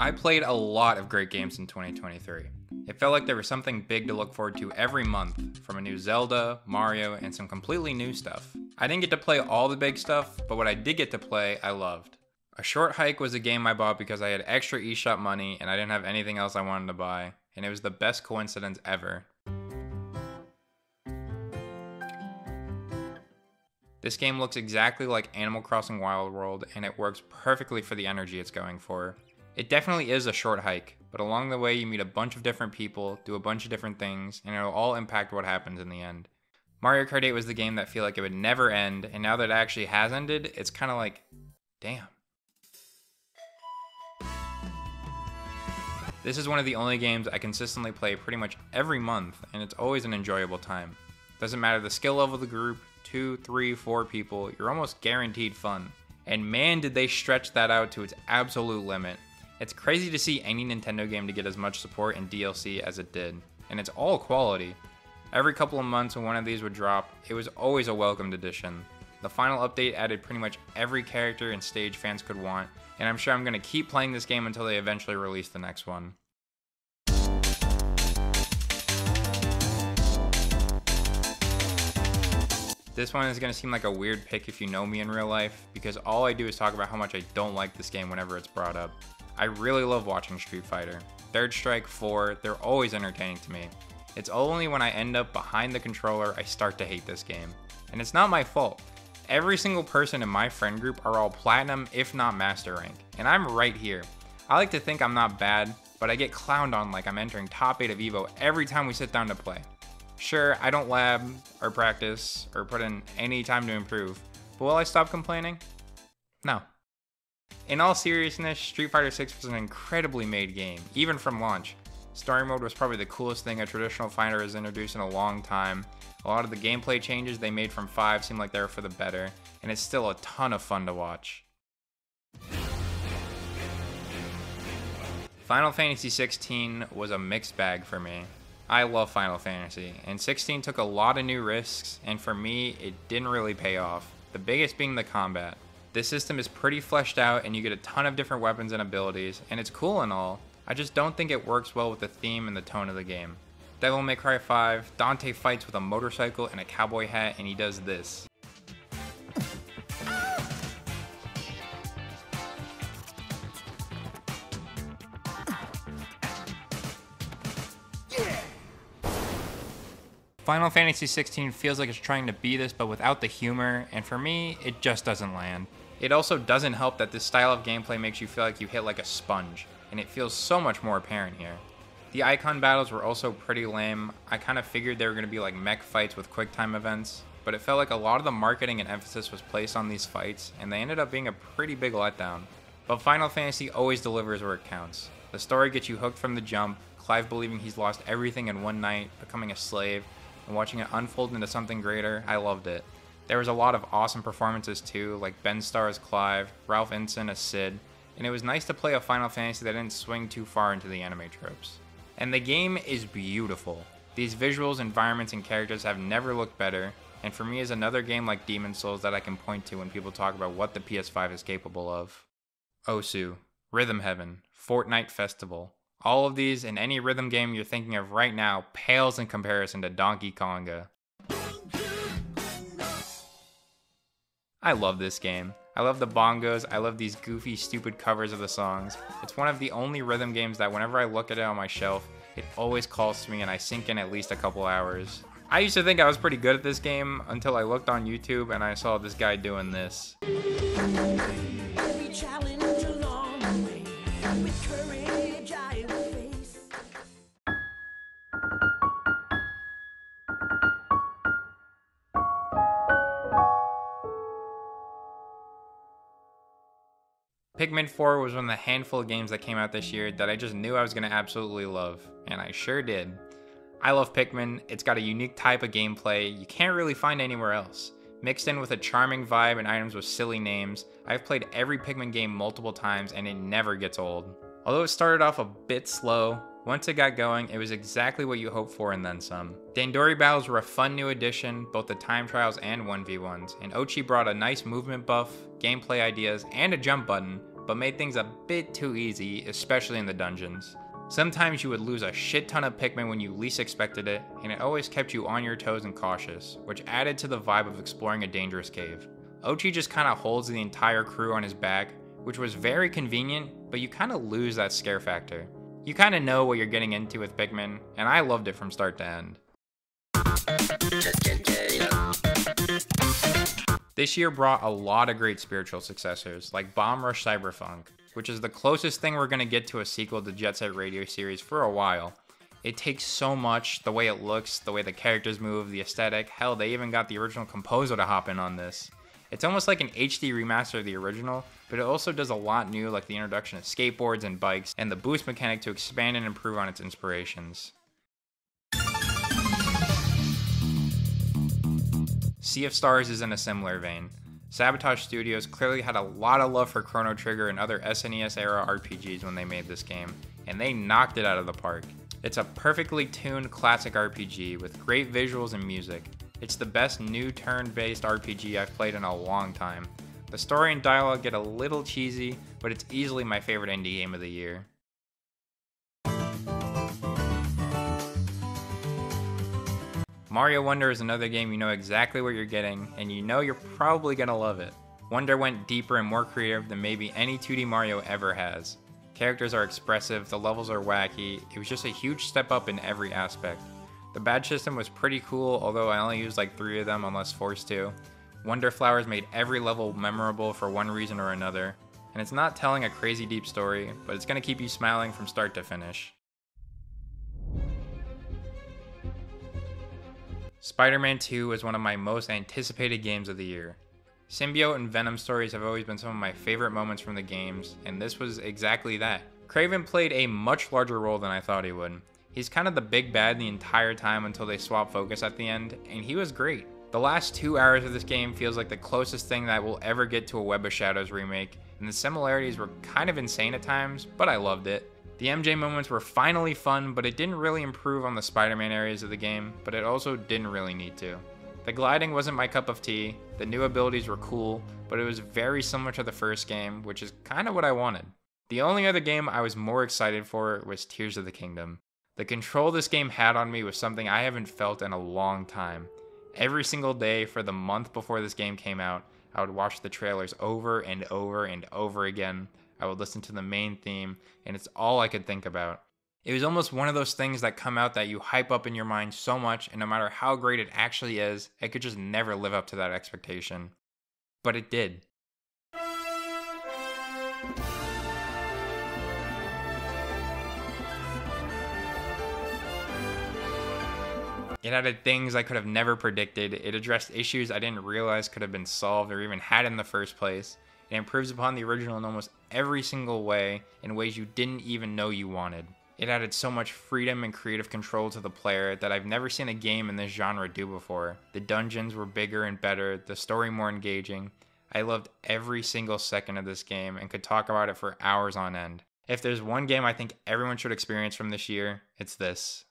I played a lot of great games in 2023. It felt like there was something big to look forward to every month, from a new Zelda, Mario, and some completely new stuff. I didn't get to play all the big stuff, but what I did get to play, I loved. A Short Hike was a game I bought because I had extra eShop money and I didn't have anything else I wanted to buy, and it was the best coincidence ever. This game looks exactly like Animal Crossing Wild World, and it works perfectly for the energy it's going for. It definitely is a short hike, but along the way you meet a bunch of different people, do a bunch of different things, and it'll all impact what happens in the end. Mario Kart 8 was the game that felt like it would never end, and now that it actually has ended, it's kind of like, damn. This is one of the only games I consistently play pretty much every month, and it's always an enjoyable time. Doesn't matter the skill level of the group, 2, 3, 4 people, you're almost guaranteed fun. And man, did they stretch that out to its absolute limit. It's crazy to see any Nintendo game to get as much support and DLC as it did, and it's all quality. Every couple of months when one of these would drop, it was always a welcomed addition. The final update added pretty much every character and stage fans could want, and I'm sure I'm going to keep playing this game until they eventually release the next one. This one is going to seem like a weird pick if you know me in real life, because all I do is talk about how much I don't like this game whenever it's brought up. I really love watching Street Fighter. Third Strike, 4, they're always entertaining to me. It's only when I end up behind the controller I start to hate this game. And it's not my fault. Every single person in my friend group are all platinum, if not master rank, and I'm right here. I like to think I'm not bad, but I get clowned on like I'm entering top 8 of EVO every time we sit down to play. Sure, I don't lab, or practice, or put in any time to improve, but will I stop complaining? No. In all seriousness, Street Fighter 6 was an incredibly made game, even from launch. Story mode was probably the coolest thing a traditional fighter has introduced in a long time. A lot of the gameplay changes they made from 5 seem like they were for the better, and it's still a ton of fun to watch. Final Fantasy XVI was a mixed bag for me. I love Final Fantasy, and 16 took a lot of new risks, and for me, it didn't really pay off. The biggest being the combat. This system is pretty fleshed out, and you get a ton of different weapons and abilities, and it's cool and all. I just don't think it works well with the theme and the tone of the game. Devil May Cry 5, Dante fights with a motorcycle and a cowboy hat, and he does this. Final Fantasy XVI feels like it's trying to be this, but without the humor, and for me, it just doesn't land. It also doesn't help that this style of gameplay makes you feel like you hit like a sponge, and it feels so much more apparent here. The icon battles were also pretty lame. I kind of figured they were going to be like mech fights with quick time events, but it felt like a lot of the marketing and emphasis was placed on these fights, and they ended up being a pretty big letdown. But Final Fantasy always delivers where it counts. The story gets you hooked from the jump, Clive believing he's lost everything in one night, becoming a slave, and watching it unfold into something greater. I loved it. There was a lot of awesome performances too, like Ben Starr as Clive, Ralph Ensign as Sid, and it was nice to play a Final Fantasy that didn't swing too far into the anime tropes. And the game is beautiful. These visuals, environments, and characters have never looked better, and for me is another game like Demon's Souls that I can point to when people talk about what the PS5 is capable of. Osu, Rhythm Heaven, Fortnite Festival. All of these and any rhythm game you're thinking of right now pales in comparison to Donkey Konga. I love this game. I love the bongos, I love these goofy, stupid covers of the songs. It's one of the only rhythm games that whenever I look at it on my shelf, it always calls to me and I sink in at least a couple hours. I used to think I was pretty good at this game until I looked on YouTube and I saw this guy doing this. Pikmin 4 was one of the handful of games that came out this year that I just knew I was going to absolutely love, and I sure did. I love Pikmin. It's got a unique type of gameplay you can't really find anywhere else. Mixed in with a charming vibe and items with silly names, I've played every Pikmin game multiple times and it never gets old. Although it started off a bit slow, once it got going, it was exactly what you hoped for and then some. Dandori battles were a fun new addition, both the time trials and 1v1s, and Oatchi brought a nice movement buff, gameplay ideas, and a jump button, but made things a bit too easy, especially in the dungeons. Sometimes you would lose a shit ton of Pikmin when you least expected it, and it always kept you on your toes and cautious, which added to the vibe of exploring a dangerous cave. Oatchi just kinda holds the entire crew on his back, which was very convenient, but you kinda lose that scare factor. You kinda know what you're getting into with Pikmin, and I loved it from start to end. This year brought a lot of great spiritual successors, like Bomb Rush Cyberfunk, which is the closest thing we're going to get to a sequel to Jet Set Radio series for a while. It takes so much, the way it looks, the way the characters move, the aesthetic, hell, they even got the original composer to hop in on this. It's almost like an HD remaster of the original, but it also does a lot new, like the introduction of skateboards and bikes, and the boost mechanic to expand and improve on its inspirations. Sea of Stars is in a similar vein. Sabotage Studios clearly had a lot of love for Chrono Trigger and other SNES era RPGs when they made this game, and they knocked it out of the park. It's a perfectly tuned classic RPG with great visuals and music. It's the best new turn-based RPG I've played in a long time. The story and dialogue get a little cheesy, but it's easily my favorite indie game of the year. Mario Wonder is another game you know exactly what you're getting, and you know you're probably gonna love it. Wonder went deeper and more creative than maybe any 2D Mario ever has. Characters are expressive, the levels are wacky, it was just a huge step up in every aspect. The badge system was pretty cool, although I only used like 3 of them unless forced to. Wonder Flowers made every level memorable for one reason or another, and it's not telling a crazy deep story, but it's gonna keep you smiling from start to finish. Spider-Man 2 is one of my most anticipated games of the year. Symbiote and Venom stories have always been some of my favorite moments from the games, and this was exactly that. Kraven played a much larger role than I thought he would. He's kind of the big bad the entire time until they swap focus at the end, and he was great. The last 2 hours of this game feels like the closest thing that we'll ever get to a Web of Shadows remake, and the similarities were kind of insane at times, but I loved it. The MJ moments were finally fun, but it didn't really improve on the Spider-Man areas of the game, but it also didn't really need to. The gliding wasn't my cup of tea, the new abilities were cool, but it was very similar to the first game, which is kind of what I wanted. The only other game I was more excited for was Tears of the Kingdom. The control this game had on me was something I haven't felt in a long time. Every single day for the month before this game came out, I would watch the trailers over and over and over again. I would listen to the main theme, and it's all I could think about. It was almost one of those things that come out that you hype up in your mind so much, and no matter how great it actually is, it could just never live up to that expectation. But it did. It added things I could have never predicted. It addressed issues I didn't realize could have been solved or even had in the first place. It improves upon the original in almost every single way, in ways you didn't even know you wanted. It added so much freedom and creative control to the player that I've never seen a game in this genre do before. The dungeons were bigger and better, the story more engaging. I loved every single second of this game and could talk about it for hours on end. If there's one game I think everyone should experience from this year, it's this.